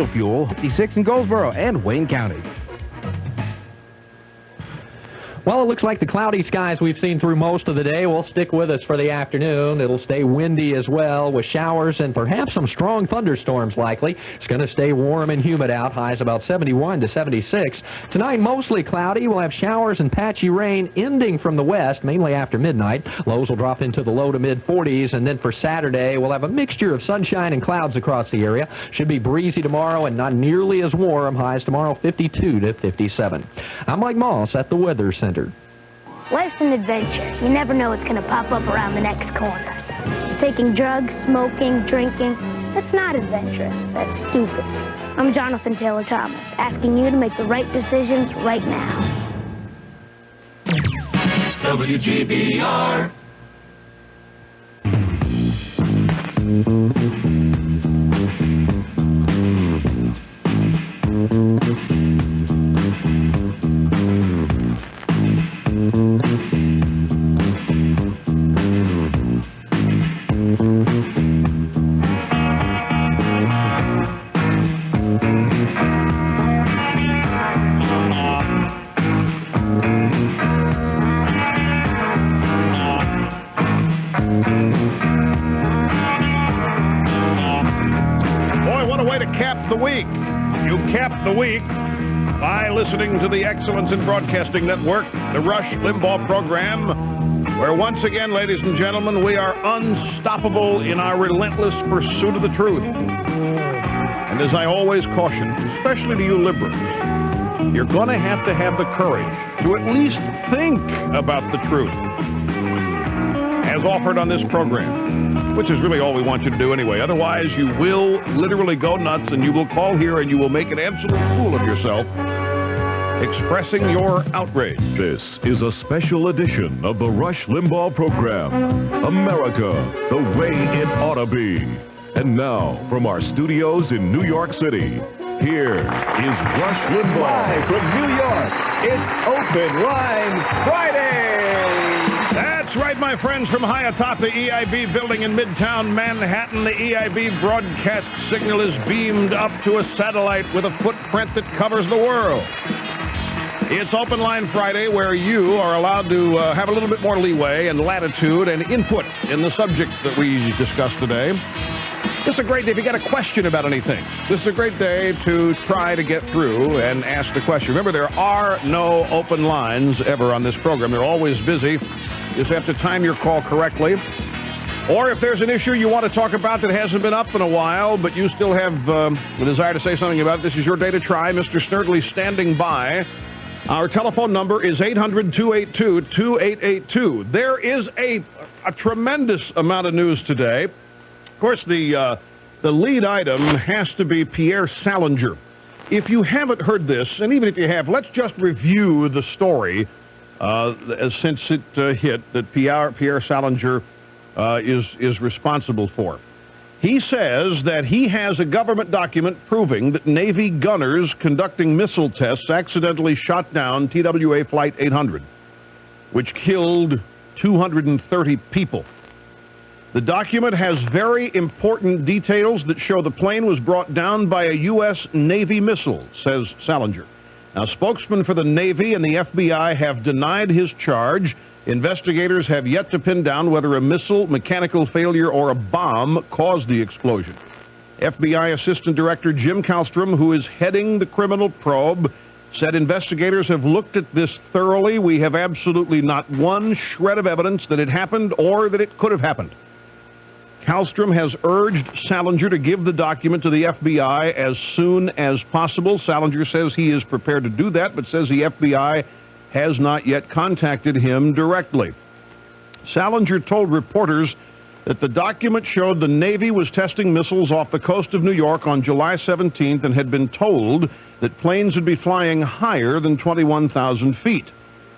diesel fuel, 56 in Goldsboro and Wayne County. Well, it looks like the cloudy skies we've seen through most of the day will stick with us for the afternoon. It'll stay windy as well, with showers and perhaps some strong thunderstorms likely. It's going to stay warm and humid out, highs about 71 to 76. Tonight, mostly cloudy. We'll have showers and patchy rain ending from the west, mainly after midnight. Lows will drop into the low to mid-40s, and then for Saturday, we'll have a mixture of sunshine and clouds across the area. Should be breezy tomorrow and not nearly as warm. Highs tomorrow 52 to 57. I'm Mike Moss at the Weather Center. Life's an adventure. You never know what's going to pop up around the next corner. Taking drugs, smoking, drinking, that's not adventurous. That's stupid. I'm Jonathan Taylor Thomas, asking you to make the right decisions right now. WGBR. The week by listening to the Excellence in Broadcasting Network, the Rush Limbaugh program, where once again, ladies and gentlemen, we are unstoppable in our relentless pursuit of the truth. And as I always caution, especially to you liberals, you're going to have the courage to at least think about the truth as offered on this program, which is really all we want you to do anyway. Otherwise, you will literally go nuts, and you will call here and you will make an absolute fool of yourself, expressing your outrage. This is a special edition of the Rush Limbaugh program, America, the way it ought to be. And now, from our studios in New York City, here is Rush Limbaugh. Live from New York, it's Open Line Friday! That's right, my friends, from high atop the EIB building in Midtown Manhattan, the EIB broadcast signal is beamed up to a satellite with a footprint that covers the world. It's Open Line Friday, where you are allowed to have a little bit more leeway and latitude and input in the subjects that we discussed today. This is a great day if you got a question about anything. This is a great day to try to get through and ask the question. Remember, there are no open lines ever on this program. They're always busy. You just have to time your call correctly. Or if there's an issue you want to talk about that hasn't been up in a while, but you still have a desire to say something about it, this is your day to try. Mr. Snerdley standing by. Our telephone number is 800-282-2882. There is a tremendous amount of news today. Of course, the lead item has to be Pierre Salinger. If you haven't heard this, and even if you have, let's just review the story since it hit that Pierre Salinger is responsible for. He says that he has a government document proving that Navy gunners conducting missile tests accidentally shot down TWA Flight 800, which killed 230 people. The document has very important details that show the plane was brought down by a U.S. Navy missile, says Salinger. Now, spokesmen for the Navy and the FBI have denied his charge. Investigators have yet to pin down whether a missile, mechanical failure, or a bomb caused the explosion. FBI Assistant Director Jim Kallstrom, who is heading the criminal probe, said investigators have looked at this thoroughly. We have absolutely not one shred of evidence that it happened or that it could have happened. Kallstrom has urged Salinger to give the document to the FBI as soon as possible. Salinger says he is prepared to do that, but says the FBI has not yet contacted him directly. Salinger told reporters that the document showed the Navy was testing missiles off the coast of New York on July 17th and had been told that planes would be flying higher than 21,000 feet.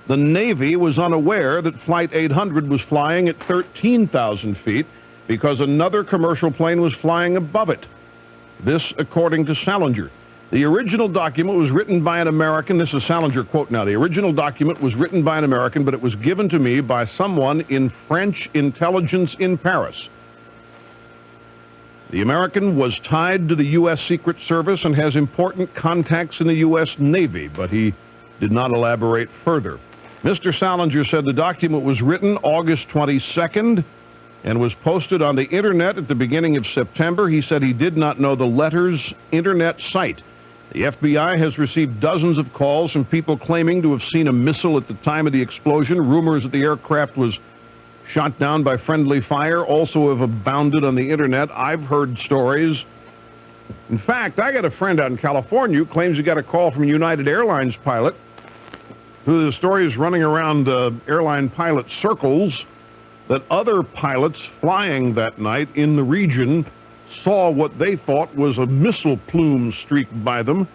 The Navy was unaware that Flight 800 was flying at 13,000 feet because another commercial plane was flying above it. This, according to Salinger. The original document was written by an American. This is Salinger quote now. The original document was written by an American, but it was given to me by someone in French intelligence in Paris. The American was tied to the U.S. Secret Service and has important contacts in the U.S. Navy, but he did not elaborate further. Mr. Salinger said the document was written August 22nd and was posted on the Internet at the beginning of September. He said he did not know the letter's Internet site. The FBI has received dozens of calls from people claiming to have seen a missile at the time of the explosion. Rumors that the aircraft was shot down by friendly fire also have abounded on the Internet. I've heard stories. In fact, I got a friend out in California who claims he got a call from a United Airlines pilot who the story is running around airline pilot circles that other pilots flying that night in the region saw what they thought was a missile plume streak by them,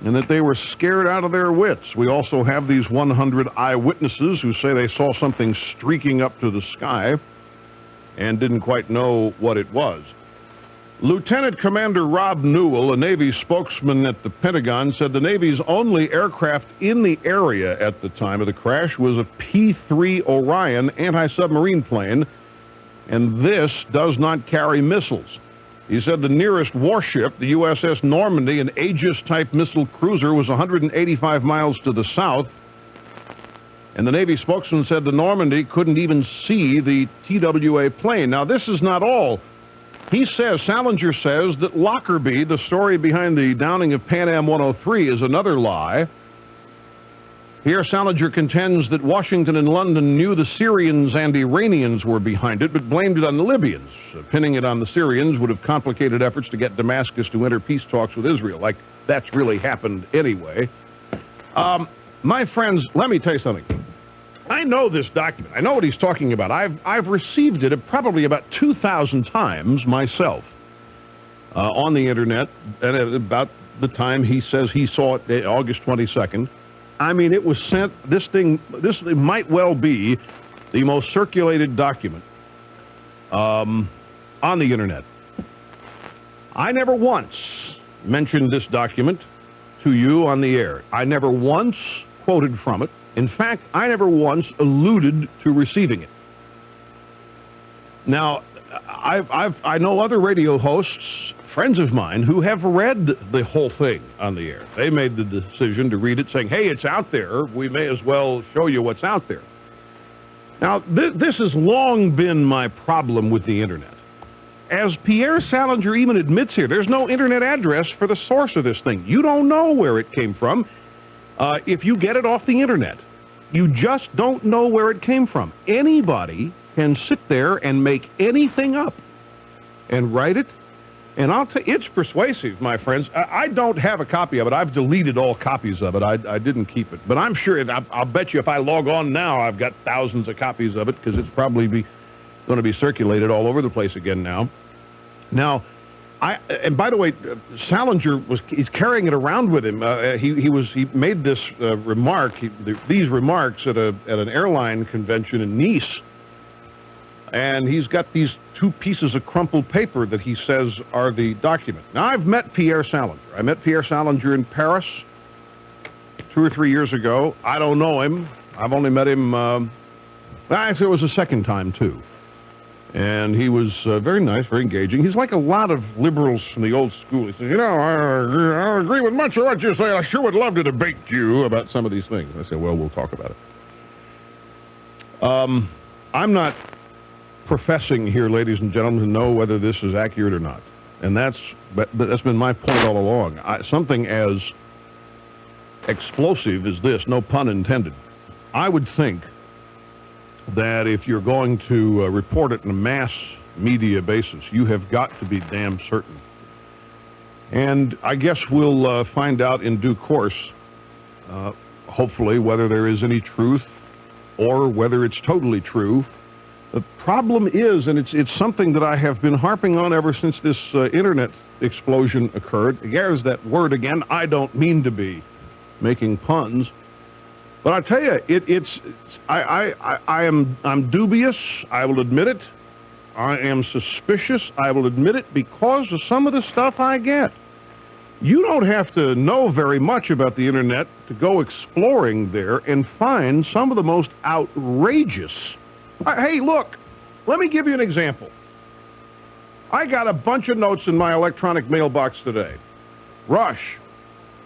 and that they were scared out of their wits. We also have these 100 eyewitnesses who say they saw something streaking up to the sky and didn't quite know what it was. Lieutenant Commander Rob Newell, a Navy spokesman at the Pentagon, said the Navy's only aircraft in the area at the time of the crash was a P-3 Orion anti-submarine plane, and this does not carry missiles. He said the nearest warship, the USS Normandy, an Aegis-type missile cruiser, was 185 miles to the south, and the Navy spokesman said the Normandy couldn't even see the TWA plane. Now, this is not all. He says, Salinger says, that Lockerbie, the story behind the downing of Pan Am 103, is another lie. Here, Salinger contends that Washington and London knew the Syrians and Iranians were behind it, but blamed it on the Libyans. Pinning it on the Syrians would have complicated efforts to get Damascus to enter peace talks with Israel, like that's really happened anyway. My friends, let me tell you something. I know this document. I know what he's talking about. I've received it probably about 2,000 times myself on the Internet, and at about the time he says he saw it, August 22nd. I mean, it was sent, this might well be the most circulated document on the Internet. I never once mentioned this document to you on the air. I never once quoted from it. In fact, I never once alluded to receiving it. Now, I know other radio hosts, friends of mine, who have read the whole thing on the air. They made the decision to read it saying, hey, it's out there. We may as well show you what's out there. Now, this has long been my problem with the Internet. As Pierre Salinger even admits here, there's no Internet address for the source of this thing. You don't know where it came from. If you get it off the Internet, you just don't know where it came from. Anybody can sit there and make anything up and write it. And I'll tell you, it's persuasive, my friends. I don't have a copy of it. I've deleted all copies of it. I didn't keep it. But I'm sure, I'll bet you if I log on now, I've got thousands of copies of it because it's probably going to be circulated all over the place again now. Now, and by the way, Salinger he's carrying it around with him. He made this these remarks at an airline convention in Nice, and he's got these two pieces of crumpled paper that he says are the document. Now, I've met Pierre Salinger. I met Pierre Salinger in Paris 2 or 3 years ago. I don't know him. I've only met him. Actually, it was the second time too. And he was very nice, very engaging. He's like a lot of liberals from the old school. He says, I don't agree with much of what you say. I sure would love to debate you about some of these things. I said, well, we'll talk about it. I'm not professing here, ladies and gentlemen, to know whether this is accurate or not. And that's been my point all along. Something as explosive as this, no pun intended, I would think that if you're going to report it on a mass media basis, you have got to be damn certain. And I guess we'll find out in due course, hopefully, whether there is any truth or whether it's totally true. The problem is, and it's something that I have been harping on ever since this Internet explosion occurred. There's that word again. I don't mean to be making puns. But I tell you, I'm dubious. I will admit it. I am suspicious. I will admit it because of some of the stuff I get. You don't have to know very much about the Internet to go exploring there and find some of the most outrageous. Hey, look, let me give you an example. I got a bunch of notes in my electronic mailbox today. Rush,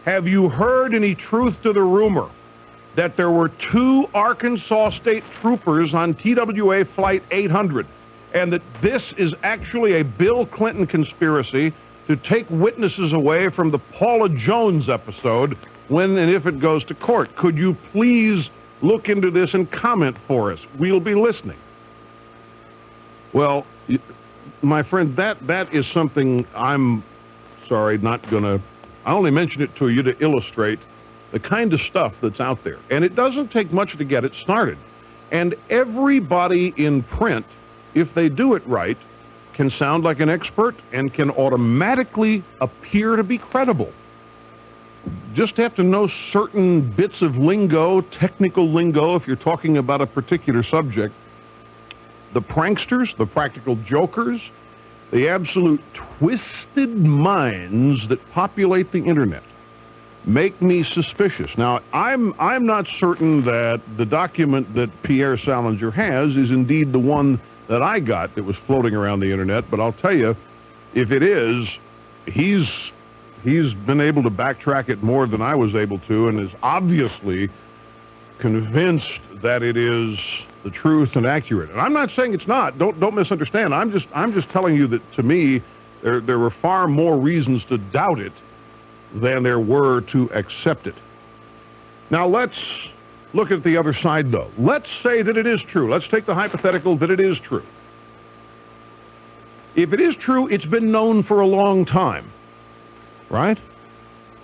have you heard any truth to the rumor that there were 2 Arkansas State troopers on TWA Flight 800, and that this is actually a Bill Clinton conspiracy to take witnesses away from the Paula Jones episode when and if it goes to court? Could you please look into this and comment for us? We'll be listening. Well, my friend, that is something I'm sorry, not going to... I only mention it to you to illustrate the kind of stuff that's out there. And it doesn't take much to get it started. And everybody in print, if they do it right, can sound like an expert and can automatically appear to be credible. Just have to know certain bits of lingo, technical lingo, if you're talking about a particular subject. The pranksters, the practical jokers, the absolute twisted minds that populate the internet make me suspicious. Now, I'm not certain that the document that Pierre Salinger has is indeed the one that I got that was floating around the internet, but I'll tell you, if it is, he's been able to backtrack it more than I was able to, and is obviously convinced that it is the truth and accurate. And I'm not saying it's not. Don't misunderstand. I'm just telling you that, to me, there were far more reasons to doubt it than there were to accept it. Now let's look at the other side, though. Let's say that it is true. Let's take the hypothetical that it is true. If it is true, it's been known for a long time, right?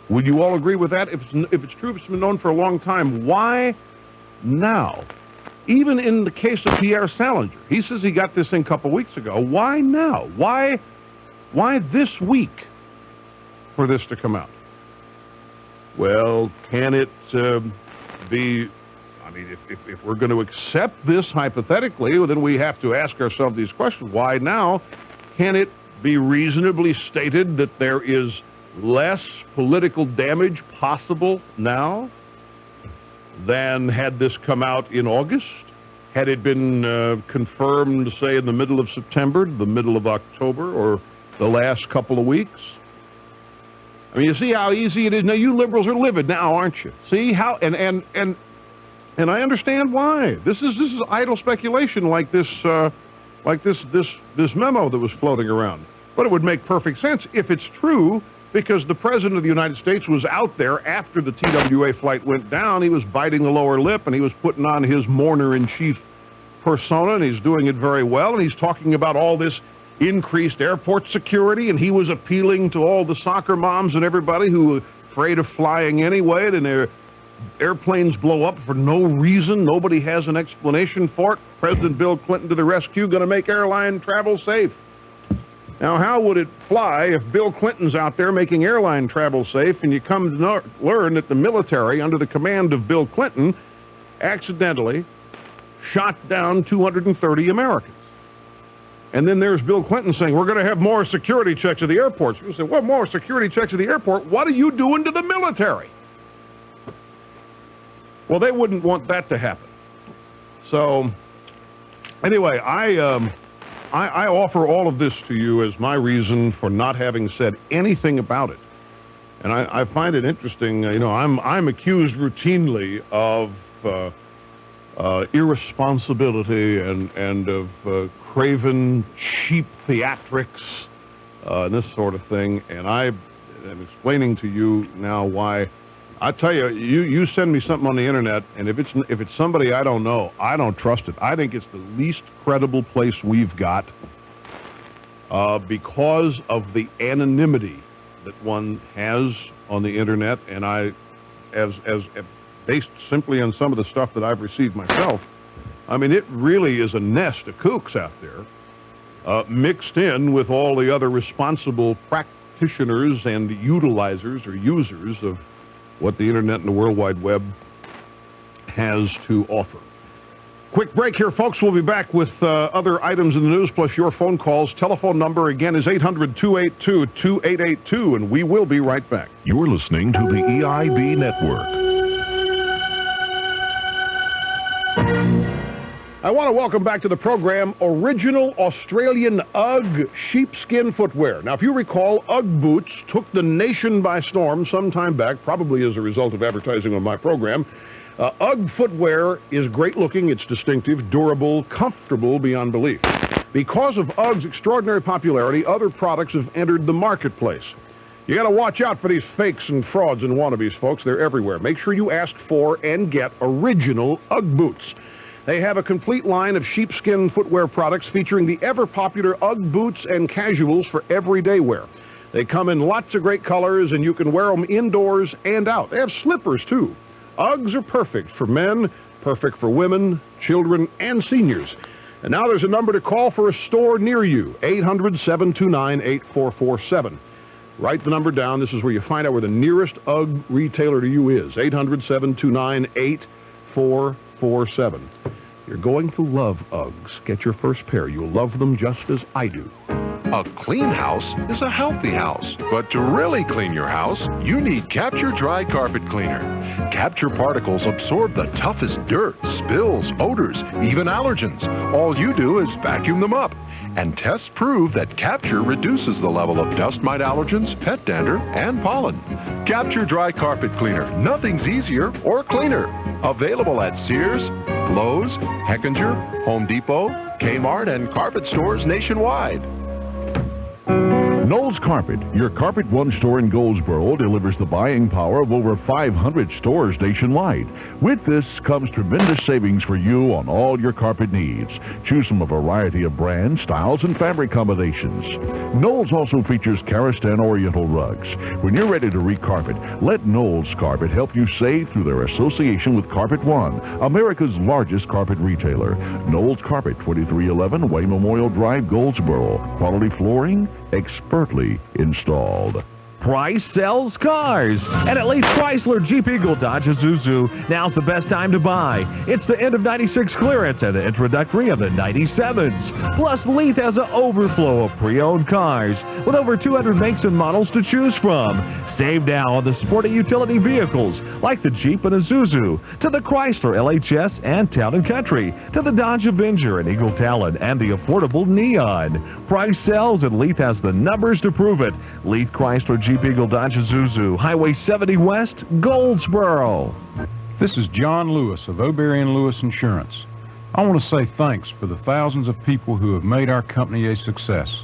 Would you all agree with that? If it's true, it's been known for a long time. Why now? Even in the case of Pierre Salinger, he says he got this thing a couple weeks ago. Why now? Why this week for this to come out? Well, can it be... I mean, if we're going to accept this hypothetically, well, then we have to ask ourselves these questions. Why now? Can it be reasonably stated that there is less political damage possible now than had this come out in August? Had it been confirmed, say, in the middle of September, the middle of October, or the last couple of weeks? I mean, you see how easy it is. Now, you liberals are livid now, aren't you? See how... And I understand why. This is idle speculation, like this memo that was floating around. But it would make perfect sense if it's true, because the President of the United States was out there after the TWA flight went down. He was biting the lower lip, and he was putting on his mourner-in-chief persona, and he's doing it very well, and he's talking about all this increased airport security, and he was appealing to all the soccer moms and everybody who were afraid of flying anyway, and their airplanes blow up for no reason. Nobody has an explanation for it. President Bill Clinton to the rescue, going to make airline travel safe. Now, how would it fly if Bill Clinton's out there making airline travel safe, and you come to learn that the military, under the command of Bill Clinton, accidentally shot down 230 Americans? And then there's Bill Clinton saying, we're going to have more security checks at the airports. People say, well, more security checks at the airport? What are you doing to the military? Well, they wouldn't want that to happen. So, anyway, I offer all of this to you as my reason for not having said anything about it. And I find it interesting. You know, I'm accused routinely of irresponsibility and of craven, cheap theatrics and this sort of thing. And I am explaining to you now why. I tell you, you send me something on the internet, and if it's somebody I don't know, I don't trust it. I think it's the least credible place we've got because of the anonymity that one has on the internet, and as based simply on some of the stuff that I've received myself, I mean, it really is a nest of kooks out there, mixed in with all the other responsible practitioners and utilizers or users of what the internet and the World Wide Web has to offer. Quick break here, folks. We'll be back with other items in the news, plus your phone calls. Telephone number, again, is 800-282-2882, and we will be right back. You're listening to the EIB Network. I want to welcome back to the program original Australian UGG sheepskin footwear. Now, if you recall, UGG boots took the nation by storm some time back, probably as a result of advertising on my program. UGG footwear is great looking, it's distinctive, durable, comfortable beyond belief. Because of UGG's extraordinary popularity, other products have entered the marketplace. You got to watch out for these fakes and frauds and wannabes, folks. They're everywhere. Make sure you ask for and get original UGG boots. They have a complete line of sheepskin footwear products featuring the ever-popular UGG boots and casuals for everyday wear. They come in lots of great colors, and you can wear them indoors and out. They have slippers, too. UGGs are perfect for men, perfect for women, children, and seniors. And now there's a number to call for a store near you, 800-729-8447. Write the number down. This is where you find out where the nearest UGG retailer to you is, 800-729-8447. You're going to love UGGs. Get your first pair. You'll love them just as I do. A clean house is a healthy house. But to really clean your house, you need Capture Dry Carpet Cleaner. Capture particles absorb the toughest dirt, spills, odors, even allergens. All you do is vacuum them up. And tests prove that Capture reduces the level of dust mite allergens, pet dander, and pollen. Capture Dry Carpet Cleaner. Nothing's easier or cleaner. Available at Sears, Lowe's, Heckinger, Home Depot, Kmart, and carpet stores nationwide. Knowles Carpet, your Carpet One store in Goldsboro, delivers the buying power of over 500 stores nationwide. With this comes tremendous savings for you on all your carpet needs. Choose from a variety of brands, styles, and fabric combinations. Knowles also features Karistan Oriental rugs. When you're ready to recarpet, let Knowles Carpet help you save through their association with Carpet One, America's largest carpet retailer. Knowles Carpet, 2311 Way Memorial Drive, Goldsboro. Quality flooring, expertly installed. Price sells cars. And at Leith Chrysler, Jeep, Eagle, Dodge, Isuzu, now's the best time to buy. It's the end of 96 clearance and the introductory of the 97s. Plus, Leith has an overflow of pre-owned cars with over 200 makes and models to choose from. Save now on the sporty utility vehicles like the Jeep and Isuzu, to the Chrysler LHS and Town & Country, to the Dodge Avenger and Eagle Talon, and the affordable Neon. Price sells, and Leith has the numbers to prove it. Leith Chrysler, Jeep, Eagle, Dodge, Isuzu, Highway 70 West, Goldsboro. This is John Lewis of O'Berry & Lewis Insurance. I want to say thanks for the thousands of people who have made our company a success.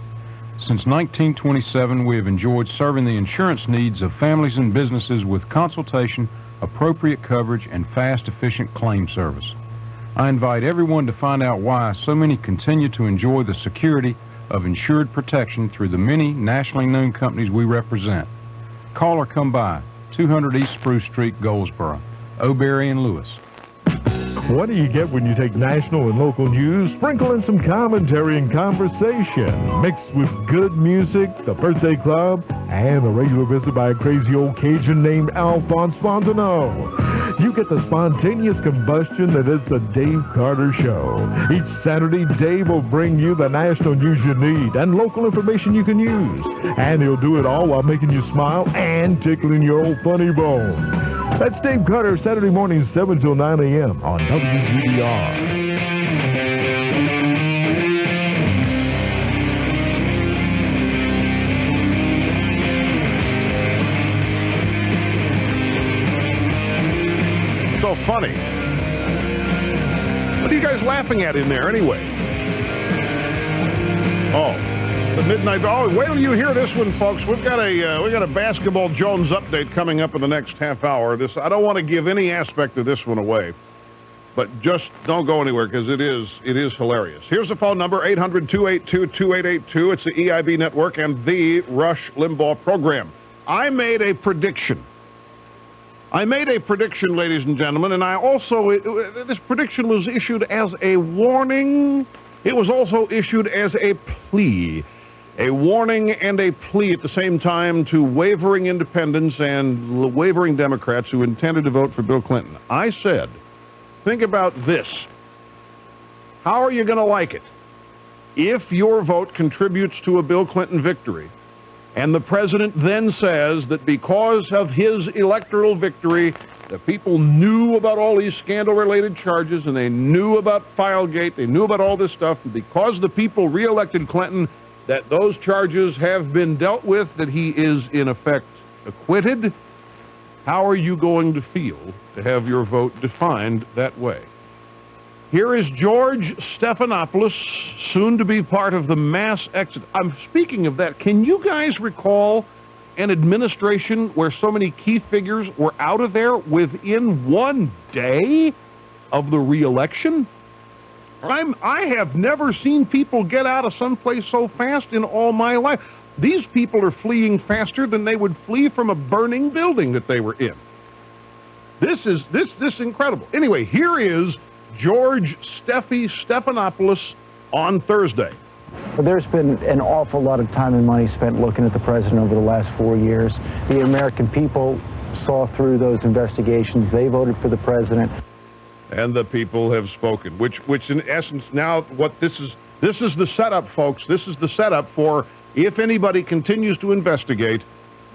Since 1927, we have enjoyed serving the insurance needs of families and businesses with consultation, appropriate coverage, and fast, efficient claim service. I invite everyone to find out why so many continue to enjoy the security of insured protection through the many nationally known companies we represent. Call or come by, 200 East Spruce Street, Goldsboro. O'Berry & Lewis. What do you get when you take national and local news, sprinkle in some commentary and conversation, mixed with good music, the Birthday Club, and a regular visit by a crazy old Cajun named Alphonse Fontenot? You get the spontaneous combustion that is the Dave Carter Show. Each Saturday, Dave will bring you the national news you need and local information you can use. And he'll do it all while making you smile and tickling your old funny bone. That's Dave Carter, Saturday mornings, 7 till 9 a.m. on WGBR. So funny. What are you guys laughing at in there anyway? Oh, the midnight. Oh, wait till you hear this one, folks. We've got a Basketball Jones update coming up in the next half hour. I don't want to give any aspect of this one away, but just don't go anywhere because it is hilarious. Here's the phone number, 800-282-2882. It's the EIB network and the Rush Limbaugh program. I made a prediction, ladies and gentlemen, and this prediction was issued as a warning. It was also issued as a plea. A warning and a plea at the same time to wavering independents and wavering Democrats who intended to vote for Bill Clinton. I said, think about this. How are you going to like it if your vote contributes to a Bill Clinton victory, and the president then says that because of his electoral victory, The people knew about all these scandal-related charges, and they knew about Filegate. They knew about all this stuff. And because the people reelected Clinton, that those charges have been dealt with, that he is, in effect, acquitted. How are you going to feel to have your vote defined that way? Here is George Stephanopoulos, soon to be part of the mass exit. I'm speaking of that. Can you guys recall an administration where so many key figures were out of there within one day of the re-election? I have never seen people get out of someplace so fast in all my life. These people are fleeing faster than they would flee from a burning building that they were in. This is incredible. Anyway, here is George Stephanopoulos on Thursday. There's been an awful lot of time and money spent looking at the president over the last 4 years. The American people saw through those investigations. They voted for the president. And the people have spoken, which in essence now what this is the setup, folks. This is the setup for if anybody continues to investigate,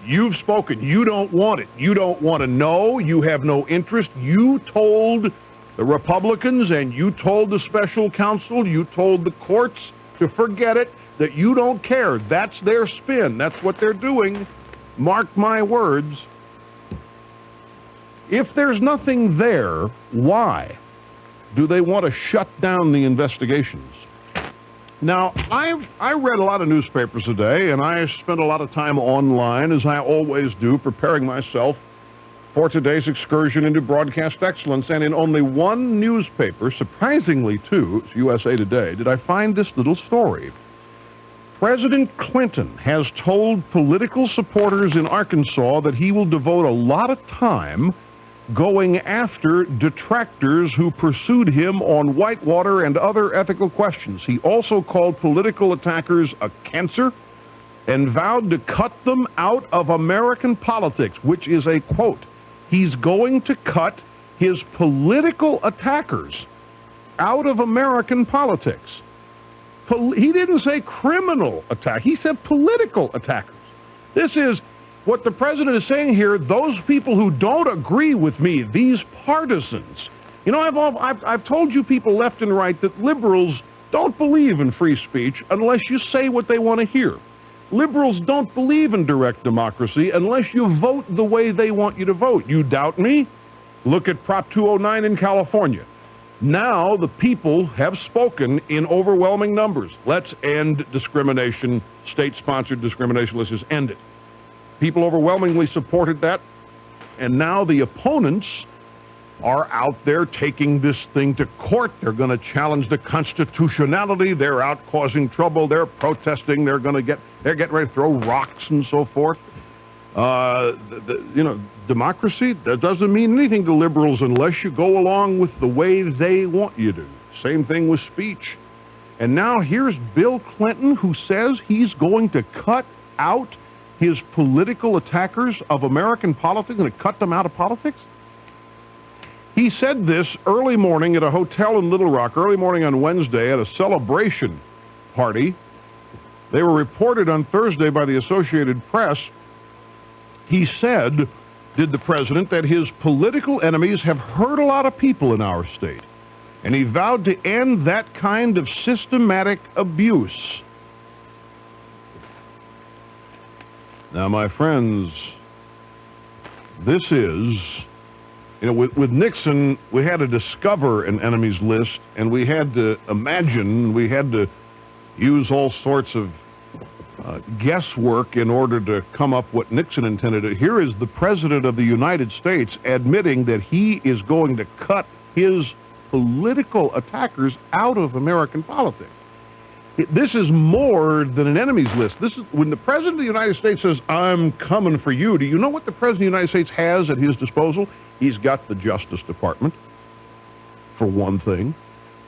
you've spoken. You don't want it. You don't want to know. You have no interest. You told the Republicans and you told the special counsel, you told the courts to forget it, that you don't care. That's their spin. That's what they're doing. Mark my words. If there's nothing there, why do they want to shut down the investigations? Now, I read a lot of newspapers today, and I spent a lot of time online, as I always do, preparing myself for today's excursion into broadcast excellence. And in only one newspaper, surprisingly too, it's USA Today, did I find this little story. President Clinton has told political supporters in Arkansas that he will devote a lot of time going after detractors who pursued him on Whitewater and other ethical questions. He also called political attackers a cancer and vowed to cut them out of American politics, which is a quote. He's going to cut his political attackers out of American politics. He didn't say criminal attack. He said political attackers. This is what the president is saying here. Those people who don't agree with me, these partisans. You know, I've told you people left and right that liberals don't believe in free speech unless you say what they want to hear. Liberals don't believe in direct democracy unless you vote the way they want you to vote. You doubt me? Look at Prop 209 in California. Now the people have spoken in overwhelming numbers. Let's end discrimination, state-sponsored discrimination. Let's just end it. People overwhelmingly supported that, and now the opponents are out there taking this thing to court. They're going to challenge the constitutionality. They're out causing trouble. They're protesting. They're getting ready to throw rocks and so forth. Democracy, that doesn't mean anything to liberals unless you go along with the way they want you to. Same thing with speech. And now here's Bill Clinton, who says he's going to cut out his political attackers of American politics, going to cut them out of politics? He said this early morning at a hotel in Little Rock, early morning on Wednesday at a celebration party. They were reported on Thursday by the Associated Press. He said, did the president, that his political enemies have hurt a lot of people in our state. And he vowed to end that kind of systematic abuse. Now, my friends, this is, with Nixon, we had to discover an enemies list, and we had to imagine, we had to use all sorts of guesswork in order to come up what Nixon intended. Here is the President of the United States admitting that he is going to cut his political attackers out of American politics. This is more than an enemies list. This is when the President of the United States says, I'm coming for you. Do you know what the President of the United States has at his disposal? He's got the Justice Department, for one thing.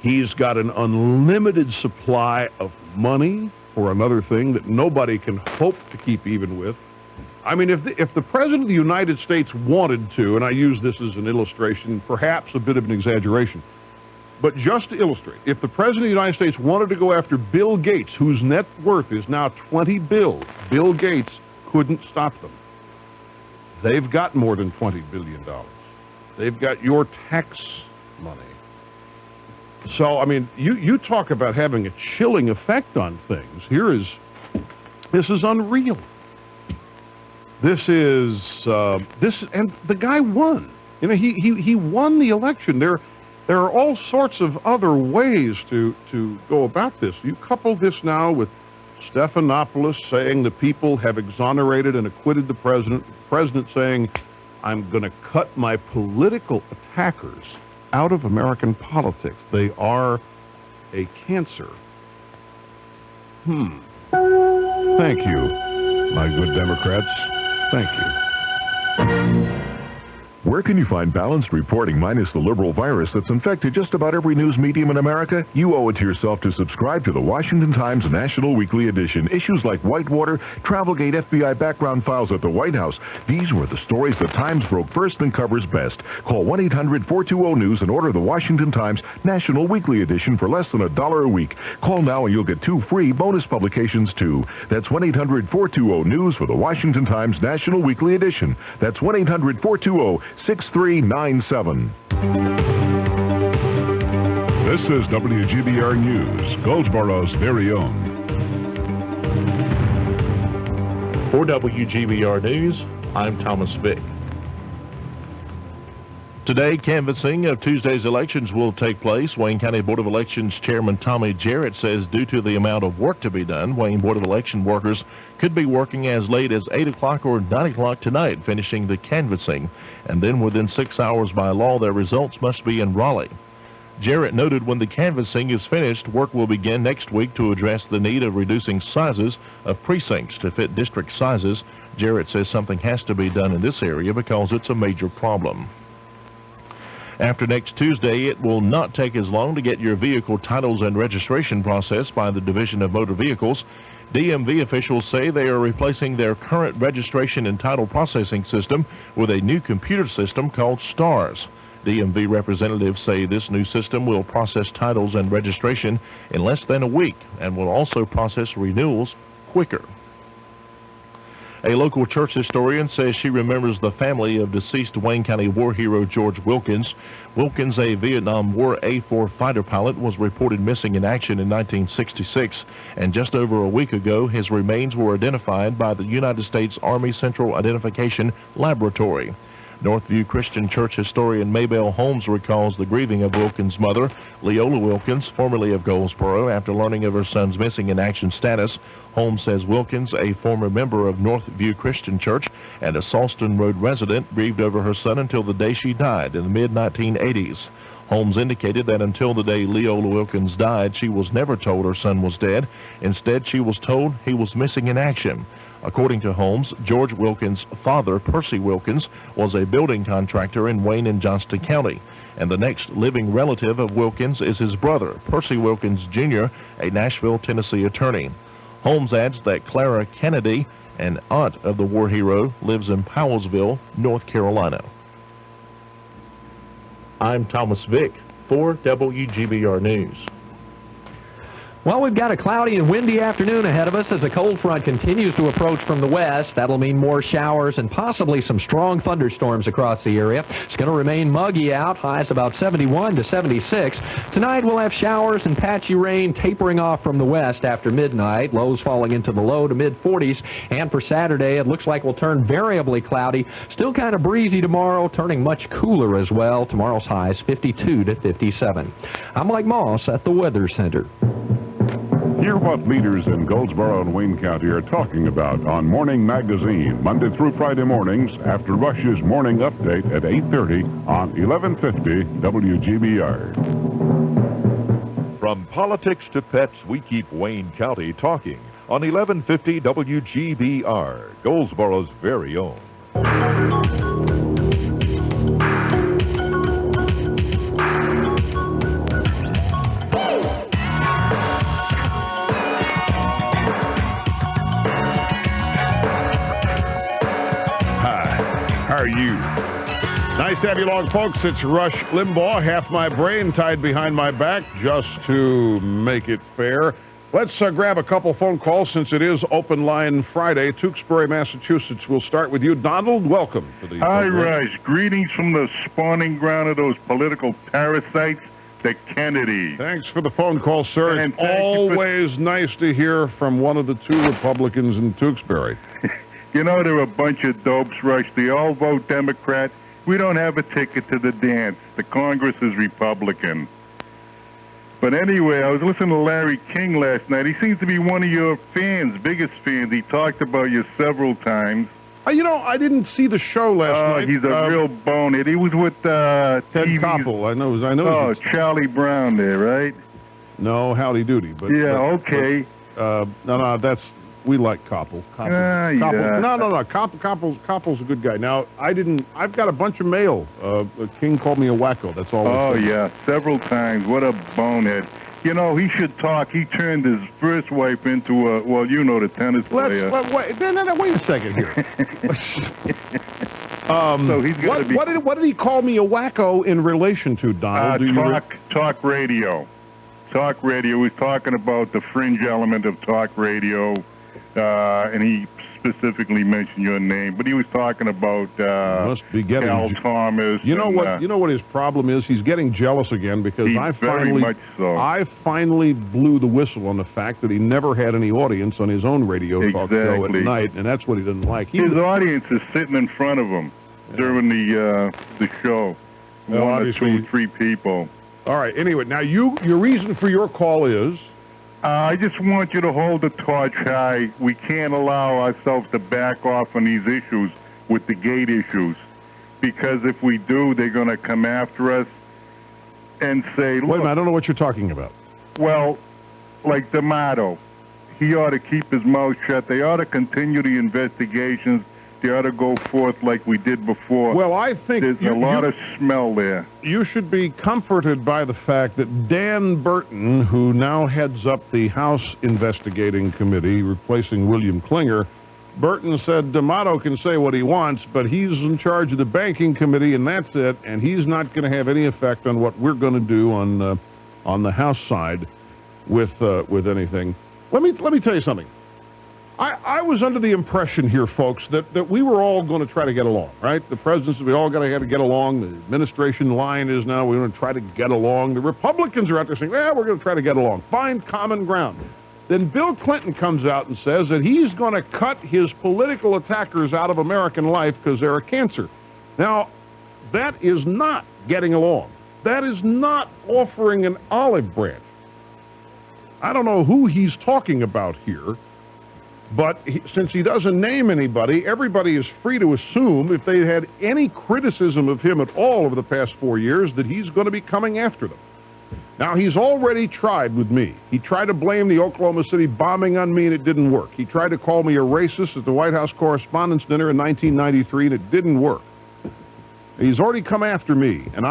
He's got an unlimited supply of money, for another thing, that nobody can hope to keep even with. I mean, if the President of the United States wanted to, and I use this as an illustration, perhaps a bit of an exaggeration, but just to illustrate, if the President of the United States wanted to go after Bill Gates, whose net worth is now $20 billion, Bill Gates couldn't stop them. They've got more than $20 billion. They've got your tax money. So, I mean, you talk about having a chilling effect on things. This is unreal. This and the guy won. You know, he won the election. There are all sorts of other ways to go about this. You couple this now with Stephanopoulos saying the people have exonerated and acquitted the president. The president saying, I'm going to cut my political attackers out of American politics. They are a cancer. Thank you, my good Democrats. Thank you. Where can you find balanced reporting minus the liberal virus that's infected just about every news medium in America? You owe it to yourself to subscribe to the Washington Times National Weekly Edition. Issues like Whitewater, Travelgate, FBI background files at the White House. These were the stories the Times broke first and covers best. Call 1-800-420-NEWS and order the Washington Times National Weekly Edition for less than $1 a week. Call now and you'll get 2 free bonus publications too. That's 1-800-420-NEWS for the Washington Times National Weekly Edition. That's 1-800-420-6397. This is WGBR News, Goldsboro's very own. For WGBR News, I'm Thomas Vick. Today, canvassing of Tuesday's elections will take place. Wayne County Board of Elections Chairman Tommy Jarrett says due to the amount of work to be done, Wayne Board of Election workers could be working as late as 8 o'clock or 9 o'clock tonight, finishing the canvassing. And then within 6 hours by law, their results must be in Raleigh. Jarrett noted when the canvassing is finished, work will begin next week to address the need of reducing sizes of precincts to fit district sizes. Jarrett says something has to be done in this area because it's a major problem. After next Tuesday, it will not take as long to get your vehicle titles and registration processed by the Division of Motor Vehicles. DMV officials say they are replacing their current registration and title processing system with a new computer system called STARS. DMV representatives say this new system will process titles and registration in less than a week and will also process renewals quicker. A local church historian says she remembers the family of deceased Wayne County war hero George Wilkins. Wilkins, a Vietnam War A-4 fighter pilot, was reported missing in action in 1966, and just over a week ago, his remains were identified by the United States Army Central Identification Laboratory. Northview Christian Church historian Maybelle Holmes recalls the grieving of Wilkins' mother, Leola Wilkins, formerly of Goldsboro, after learning of her son's missing in action status. Holmes says Wilkins, a former member of Northview Christian Church and a Salston Road resident, grieved over her son until the day she died in the mid-1980s. Holmes indicated that until the day Leola Wilkins died, she was never told her son was dead. Instead, she was told he was missing in action. According to Holmes, George Wilkins' father, Percy Wilkins, was a building contractor in Wayne and Johnston County, and the next living relative of Wilkins is his brother, Percy Wilkins, Jr., a Nashville, Tennessee attorney. Holmes adds that Clara Kennedy, an aunt of the war hero, lives in Powellsville, North Carolina. I'm Thomas Vick for WGBR News. Well, we've got a cloudy and windy afternoon ahead of us as a cold front continues to approach from the west. That'll mean more showers and possibly some strong thunderstorms across the area. It's going to remain muggy out, highs about 71 to 76. Tonight we'll have showers and patchy rain tapering off from the west after midnight, lows falling into the low to mid-40s. And for Saturday, it looks like we'll turn variably cloudy. Still kind of breezy tomorrow, turning much cooler as well. Tomorrow's highs 52 to 57. I'm Mike Moss at the Weather Center. Hear what leaders in Goldsboro and Wayne County are talking about on Morning Magazine, Monday through Friday mornings after Rush's morning update at 8:30 on 1150 WGBR. From politics to pets, we keep Wayne County talking on 1150 WGBR, Goldsboro's very own. How are you? Nice to have you along, folks. It's Rush Limbaugh, half my brain tied behind my back just to make it fair. Let's grab a couple phone calls since it is Open Line Friday. Tewksbury, Massachusetts. We'll start with you. Donald, welcome to the Hi, program. Rush. Greetings from the spawning ground of those political parasites, the Kennedys. Thanks for the phone call, sir. And It's always nice to hear from one of the two Republicans in Tewksbury. You know, they're a bunch of dopes, Rush. They all vote Democrat. We don't have a ticket to the dance. The Congress is Republican. But anyway, I was listening to Larry King last night. He seems to be one of your fans, biggest fans. He talked about you several times. You know, I didn't see the show last night. He's a real bonehead. He was with Ted Koppel. I know. Oh, Charlie Brown there, right? No, Howdy Doody. But yeah, okay. No, we like Koppel. Yeah. No. Koppel's a good guy. Now, I've got a bunch of mail. King called me a wacko. That's all. Oh, yeah, several times. What a bonehead. You know, he should talk. He turned his first wife into the tennis player. Wait a second here. So he's got to be... What did he call me a wacko in relation to, Donald? Talk radio. Talk radio. He was talking about the fringe element of talk radio. And he specifically mentioned your name, but he was talking about Cal Thomas. You know what his problem is? He's getting jealous again because I finally blew the whistle on the fact that he never had any audience on his own radio talk show at night, and that's what he didn't like. His audience is sitting in front of him during the show. One or two, three people. All right. Anyway, now your reason for your call is. I just want you to hold the torch high. We can't allow ourselves to back off on these issues with the gate issues. Because if we do, they're going to come after us and say, look... Wait a minute, I don't know what you're talking about. Well, like D'Amato, he ought to keep his mouth shut. They ought to continue the investigations. They ought to go forth like we did before. Well, I think... There's a lot of smell there. You should be comforted by the fact that Dan Burton, who now heads up the House Investigating Committee, replacing William Klinger, Burton said D'Amato can say what he wants, but he's in charge of the Banking Committee, and that's it, and he's not going to have any effect on what we're going to do on the House side with anything. Let me tell you something. I was under the impression here, folks, that we were all going to try to get along, right? The president said we all got to get along. The administration line is now we're going to try to get along. The Republicans are out there saying, we're going to try to get along. Find common ground. Then Bill Clinton comes out and says that he's going to cut his political attackers out of American life because they're a cancer. Now, that is not getting along. That is not offering an olive branch. I don't know who he's talking about here. But since he doesn't name anybody, everybody is free to assume if they had any criticism of him at all over the past 4 years that he's going to be coming after them. Now, he's already tried with me. He tried to blame the Oklahoma City bombing on me, and it didn't work. He tried to call me a racist at the White House Correspondents' Dinner in 1993, and it didn't work. He's already come after me, and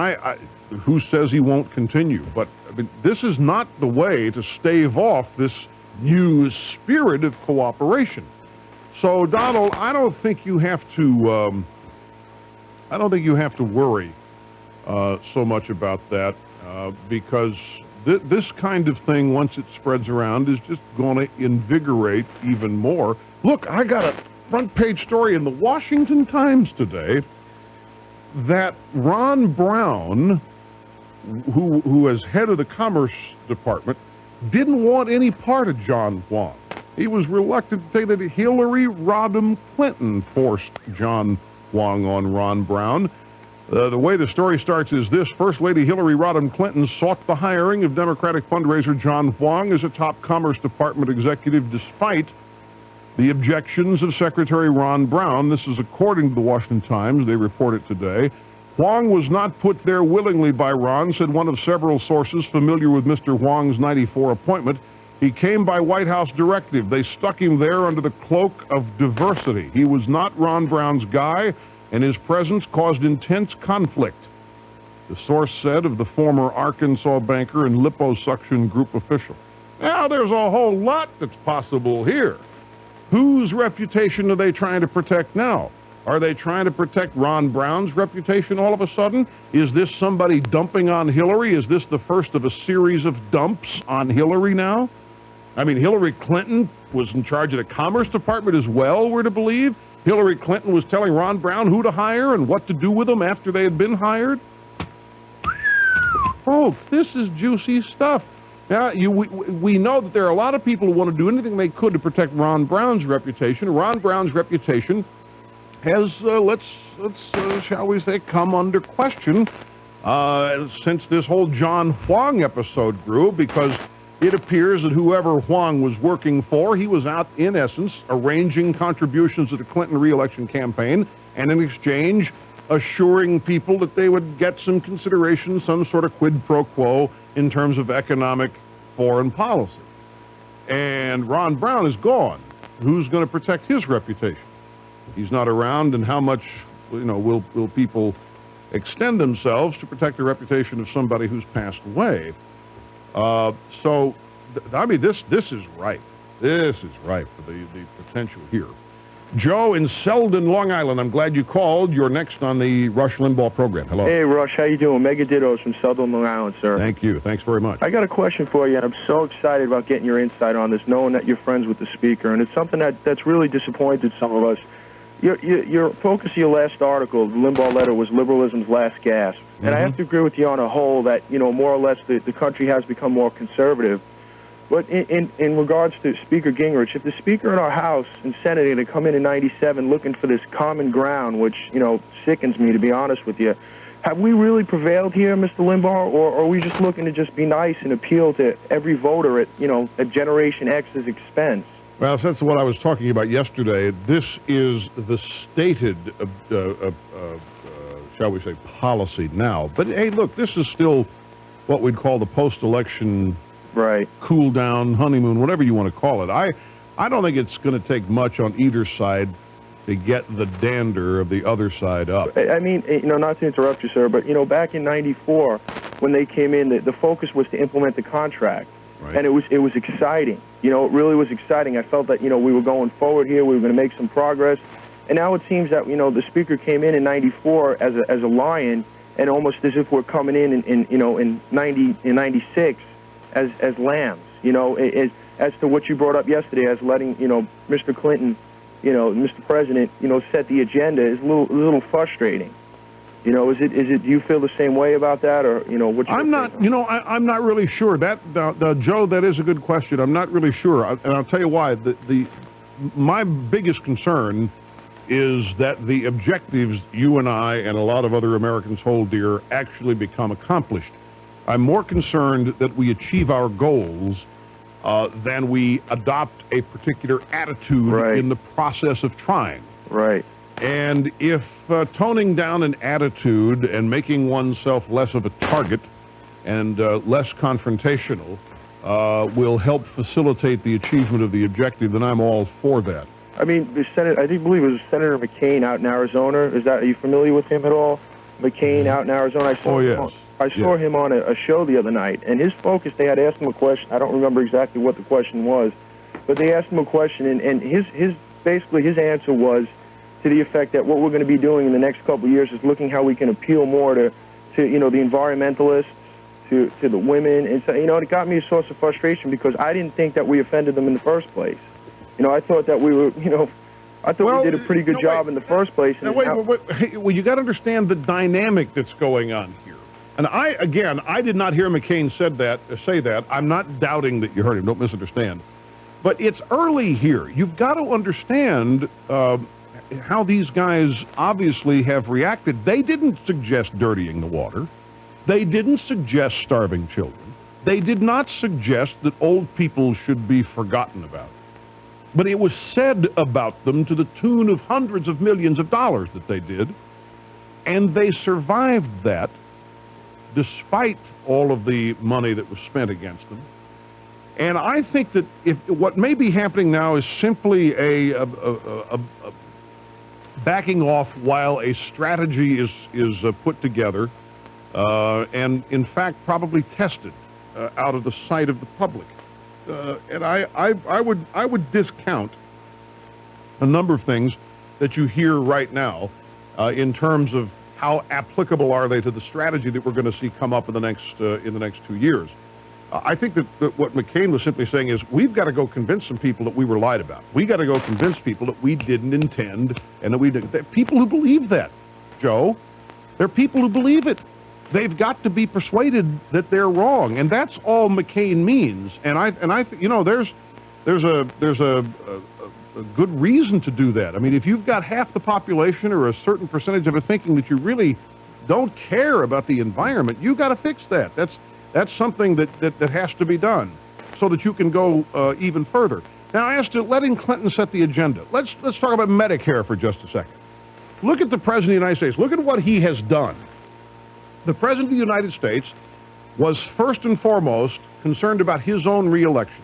who says he won't continue? But I mean, this is not the way to stave off this new spirit of cooperation. So, Donald, I don't think you have to worry so much about that because this kind of thing, once it spreads around, is just going to invigorate even more. Look, I got a front page story in the Washington Times today that Ron Brown, who is head of the Commerce Department, didn't want any part of John Huang. He was reluctant to say that Hillary Rodham Clinton forced John Huang on Ron Brown. The way the story starts is this. First Lady Hillary Rodham Clinton sought the hiring of Democratic fundraiser John Huang as a top Commerce Department executive despite the objections of Secretary Ron Brown. This is according to the Washington Times. They report it today. Huang was not put there willingly by Ron, said one of several sources familiar with Mr. Huang's 94 appointment. He came by White House directive. They stuck him there under the cloak of diversity. He was not Ron Brown's guy, and his presence caused intense conflict. The source said of the former Arkansas banker and liposuction group official. Now, there's a whole lot that's possible here. Whose reputation are they trying to protect now? Are they trying to protect Ron Brown's reputation all of a sudden? Is this somebody dumping on Hillary? Is this the first of a series of dumps on Hillary now? I mean, Hillary Clinton was in charge of the Commerce Department as well, we're to believe. Hillary Clinton was telling Ron Brown who to hire and what to do with them after they had been hired. Folks, this is juicy stuff. Now, we know that there are a lot of people who want to do anything they could to protect Ron Brown's reputation. Ron Brown's reputation has, shall we say, come under question since this whole John Huang episode grew, because it appears that whoever Huang was working for, he was out, in essence, arranging contributions to the Clinton re-election campaign, and in exchange, assuring people that they would get some consideration, some sort of quid pro quo in terms of economic foreign policy. And Ron Brown is gone. Who's going to protect his reputation? He's not around, and how much, will people extend themselves to protect the reputation of somebody who's passed away? I mean, this is ripe. This is ripe for the potential here. Joe in Selden, Long Island, I'm glad you called. You're next on the Rush Limbaugh program. Hello. Hey, Rush, how you doing? Mega Dittos from Selden, Long Island, sir. Thank you. Thanks very much. I got a question for you, and I'm so excited about getting your insight on this, knowing that you're friends with the speaker, and it's something that's really disappointed some of us. Your focus of your last article, the Limbaugh letter, was liberalism's last gasp. And I have to agree with you on a whole that, more or less the country has become more conservative. But in regards to Speaker Gingrich, if the Speaker in our House and Senate are going to come in 97 looking for this common ground, which, sickens me, to be honest with you, have we really prevailed here, Mr. Limbaugh, or are we just looking to just be nice and appeal to every voter at Generation X's expense? Well, that's what I was talking about yesterday. This is the stated, shall we say, policy now. But, hey, look, this is still what we'd call the post-election cool down, honeymoon, whatever you want to call it. I don't think it's going to take much on either side to get the dander of the other side up. I mean, not to interrupt you, sir, but, back in 94, when they came in, the focus was to implement the contract. Right. And it was exciting. It really was exciting. I felt that, we were going forward here. We were going to make some progress. And now it seems that, the Speaker came in 94 as a lion, and almost as if we're coming in 96 as lambs. As to what you brought up yesterday, as letting, Mr. Clinton, Mr. President, set the agenda is a little frustrating. Is it? Do you feel the same way about that, or what's your I'm not. I'm not really sure. That Joe, that is a good question. I'm not really sure, and I'll tell you why. My biggest concern is that the objectives you and I and a lot of other Americans hold dear actually become accomplished. I'm more concerned that we achieve our goals than we adopt a particular attitude in the process of trying. Right. And if toning down an attitude and making oneself less of a target and less confrontational will help facilitate the achievement of the objective, then I'm all for that. I mean, I believe it was Senator McCain out in Arizona. Are you familiar with him at all? McCain out in Arizona. I saw him on a show the other night, and his focus, they had asked him a question. I don't remember exactly what the question was, but they asked him a question, and his answer was to the effect that what we're going to be doing in the next couple of years is looking how we can appeal more to the environmentalists, to the women, and so it got me a source of frustration because I didn't think that we offended them in the first place. I thought that we were, we did a pretty good job in the first place. Well, you got to understand the dynamic that's going on here. And I did not hear McCain say that. I'm not doubting that you heard him. Don't misunderstand. But it's early here. You've got to understand how these guys obviously have reacted. They didn't suggest dirtying the water. They didn't suggest starving children. They did not suggest that old people should be forgotten about. But it was said about them to the tune of hundreds of millions of dollars that they did. And they survived that despite all of the money that was spent against them. And I think that what may be happening now is simply a backing off while a strategy is put together and, in fact, probably tested out of the sight of the public. And I would discount a number of things that you hear right now in terms of how applicable are they to the strategy that we're going to see come up in the next 2 years. I think that what McCain was simply saying is we've got to go convince some people that we were lied about. We got to go convince people that we didn't intend and that we didn't. There are people who believe that, Joe. There are people who believe it. They've got to be persuaded that they're wrong, and that's all McCain means. And I you know, there's a good reason to do that. I mean, if you've got half the population or a certain percentage of it thinking that you really don't care about the environment, you got to fix that. That's something that has to be done so that you can go even further. Now, as to letting Clinton set the agenda, let's talk about Medicare for just a second. Look at the President of the United States. Look at what he has done. The President of the United States was first and foremost concerned about his own reelection.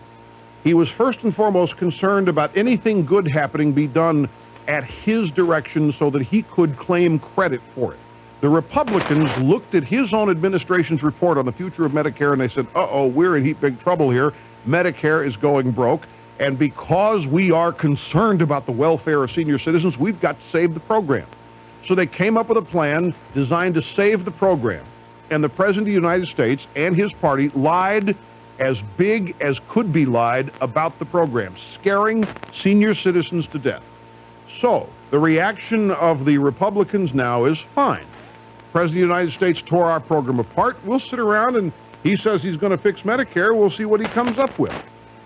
He was first and foremost concerned about anything good happening be done at his direction so that he could claim credit for it. The Republicans looked at his own administration's report on the future of Medicare and they said, uh-oh, we're in big trouble here. Medicare is going broke. And because we are concerned about the welfare of senior citizens, we've got to save the program. So they came up with a plan designed to save the program. And the President of the United States and his party lied as big as could be lied about the program, scaring senior citizens to death. So the reaction of the Republicans now is fine. The President of the United States tore our program apart. We'll sit around and he says he's going to fix Medicare. We'll see what he comes up with.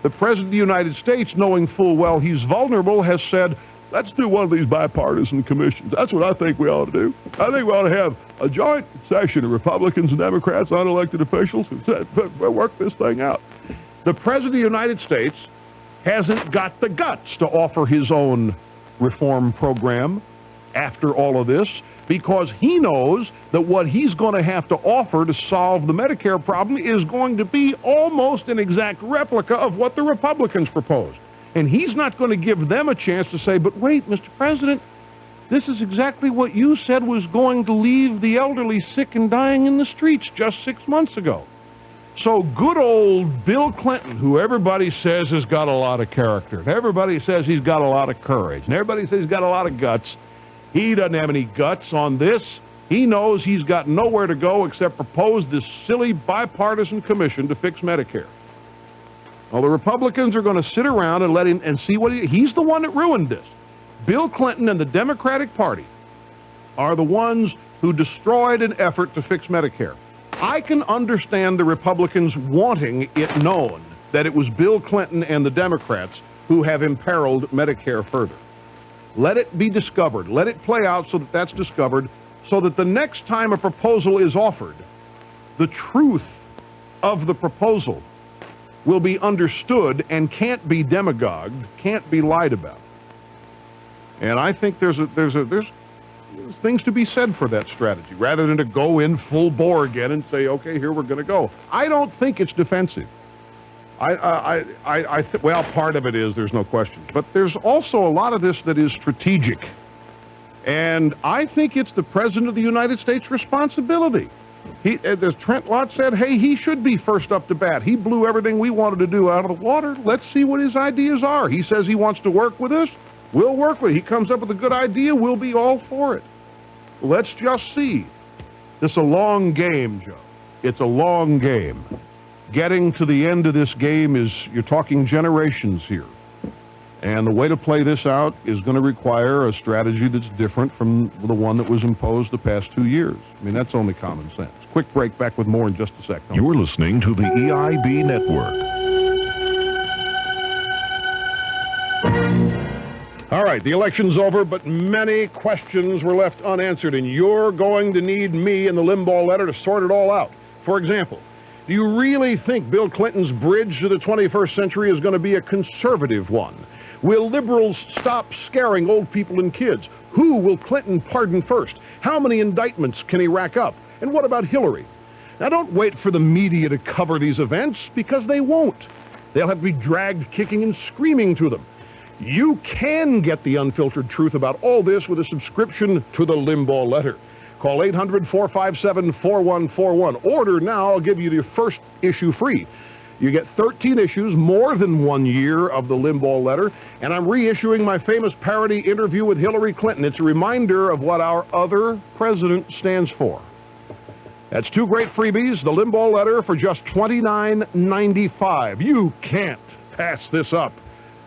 The President of the United States, knowing full well he's vulnerable, has said, let's do one of these bipartisan commissions. That's what I think we ought to do. I think we ought to have a joint session of Republicans and Democrats, unelected officials, who work this thing out. The President of the United States hasn't got the guts to offer his own reform program after all of this, because he knows that what he's going to have to offer to solve the Medicare problem is going to be almost an exact replica of what the Republicans proposed. And he's not going to give them a chance to say, but wait, Mr. President, this is exactly what you said was going to leave the elderly sick and dying in the streets just 6 months ago. So good old Bill Clinton, who everybody says has got a lot of character, and everybody says he's got a lot of courage, and everybody says he's got a lot of guts, he doesn't have any guts on this. He knows he's got nowhere to go except propose this silly bipartisan commission to fix Medicare. Well, the Republicans are going to sit around and let him and see what he's the one that ruined this. Bill Clinton and the Democratic Party are the ones who destroyed an effort to fix Medicare. I can understand the Republicans wanting it known that it was Bill Clinton and the Democrats who have imperiled Medicare further. Let it be discovered. Let it play out so that that's discovered, so that the next time a proposal is offered, the truth of the proposal will be understood and can't be demagogued, can't be lied about. And I think there's things to be said for that strategy, rather than to go in full bore again and say, okay, here we're going to go. I don't think it's defensive. Well, part of it is, there's no question. But there's also a lot of this that is strategic. And I think it's the President of the United States' responsibility. As Trent Lott said, hey, he should be first up to bat. He blew everything we wanted to do out of the water. Let's see what his ideas are. He says he wants to work with us. We'll work with it. He comes up with a good idea. We'll be all for it. Let's just see. It's a long game, Joe. It's a long game. Getting to the end of this game is, you're talking generations here. And the way to play this out is going to require a strategy that's different from the one that was imposed the past 2 years. I mean, that's only common sense. Quick break, back with more in just a second. You're listening to the EIB Network. All right, the election's over, but many questions were left unanswered, and you're going to need me and the Limbaugh letter to sort it all out. For example, do you really think Bill Clinton's bridge to the 21st century is going to be a conservative one? Will liberals stop scaring old people and kids? Who will Clinton pardon first? How many indictments can he rack up? And what about Hillary? Now, don't wait for the media to cover these events, because they won't. They'll have to be dragged kicking and screaming to them. You can get the unfiltered truth about all this with a subscription to the Limbaugh letter. Call 800-457-4141. Order now. I'll give you the first issue free. You get 13 issues, more than 1 year of the Limbaugh letter, and I'm reissuing my famous parody interview with Hillary Clinton. It's a reminder of what our other president stands for. That's 2 great freebies, the Limbaugh letter for just $29.95. You can't pass this up.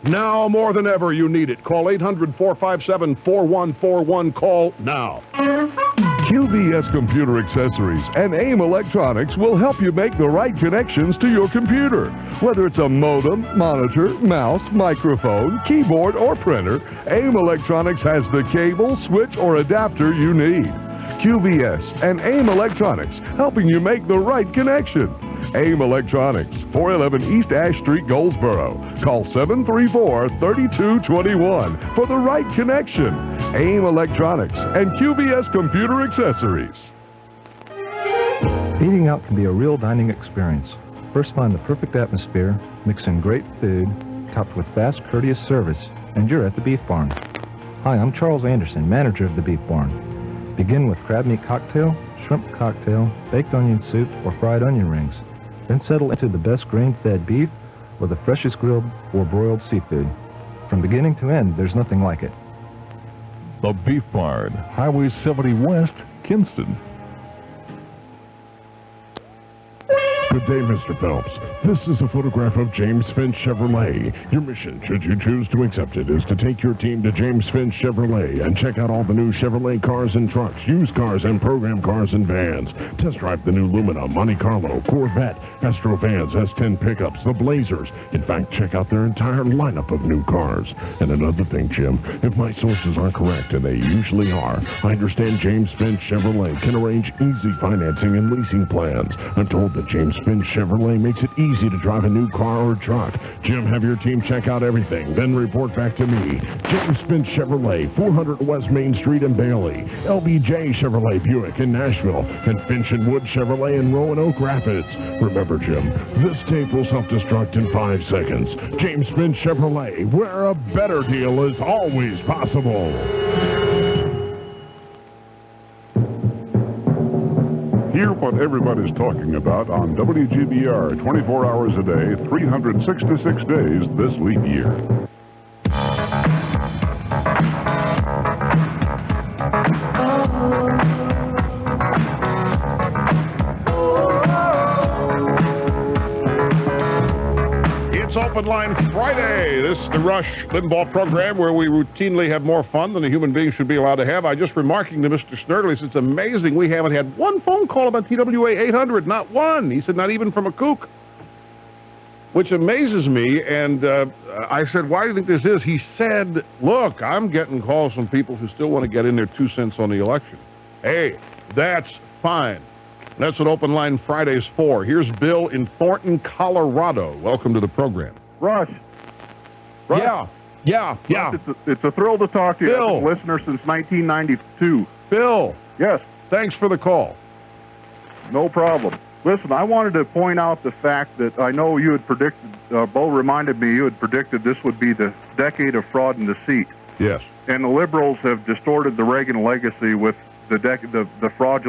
Now more than ever you need it. Call 800-457-4141. Call now. QVS Computer Accessories and AIM Electronics will help you make the right connections to your computer. Whether it's a modem, monitor, mouse, microphone, keyboard, or printer, AIM Electronics has the cable, switch, or adapter you need. QVS and AIM Electronics, helping you make the right connection. AIM Electronics, 411 East Ash Street, Goldsboro. Call 734-3221 for the right connection. AIM Electronics and QVS Computer Accessories. Eating out can be a real dining experience. First, find the perfect atmosphere, mix in great food, topped with fast, courteous service, and you're at the Beef Barn. Hi, I'm Charles Anderson, manager of the Beef Barn. Begin with crab meat cocktail, shrimp cocktail, baked onion soup, or fried onion rings. Then settle into the best grain-fed beef or the freshest grilled or broiled seafood. From beginning to end, there's nothing like it. The Beef Barn, Highway 70 West, Kinston. Good day, Mr. Phelps. This is a photograph of James Finch Chevrolet. Your mission, should you choose to accept it, is to take your team to James Finch Chevrolet and check out all the new Chevrolet cars and trucks, used cars and program cars and vans. Test drive the new Lumina, Monte Carlo, Corvette, Astro vans, S10 pickups, the Blazers. In fact, check out their entire lineup of new cars. And another thing, Jim, if my sources are correct, and they usually are, I understand James Finch Chevrolet can arrange easy financing and leasing plans. I'm told that James Finch Chevrolet makes it easy to drive a new car or truck. Jim, have your team check out everything, then report back to me. James Finch Chevrolet, 400 West Main Street in Bailey. LBJ Chevrolet Buick in Nashville. And Finch and Wood Chevrolet in Roanoke Rapids. Remember, Jim, this tape will self-destruct in 5 seconds. James Finch Chevrolet, where a better deal is always possible. Hear what everybody's talking about on WGBR 24 hours a day, 366 days this leap year. It's Open Line Friday. This is the Rush Limbaugh program where we routinely have more fun than a human being should be allowed to have. I just remarking to Mr. Snerdley, it's amazing we haven't had one phone call about TWA 800, not one. He said not even from a kook, which amazes me. And I said, why do you think this is? He said, look, I'm getting calls from people who still want to get in their 2 cents on the election. Hey, that's fine. That's what Open Line Friday's for. Here's Bill in Thornton, Colorado. Welcome to the program. Rush. Yeah. Rush, it's a thrill to talk to you. Bill. I've been a listener since 1992. Bill. Yes. Thanks for the call. No problem. Listen, I wanted to point out the fact that I know you had predicted, Bo reminded me you had predicted this would be the decade of fraud and deceit. Yes. And the liberals have distorted the Reagan legacy with the fraudulent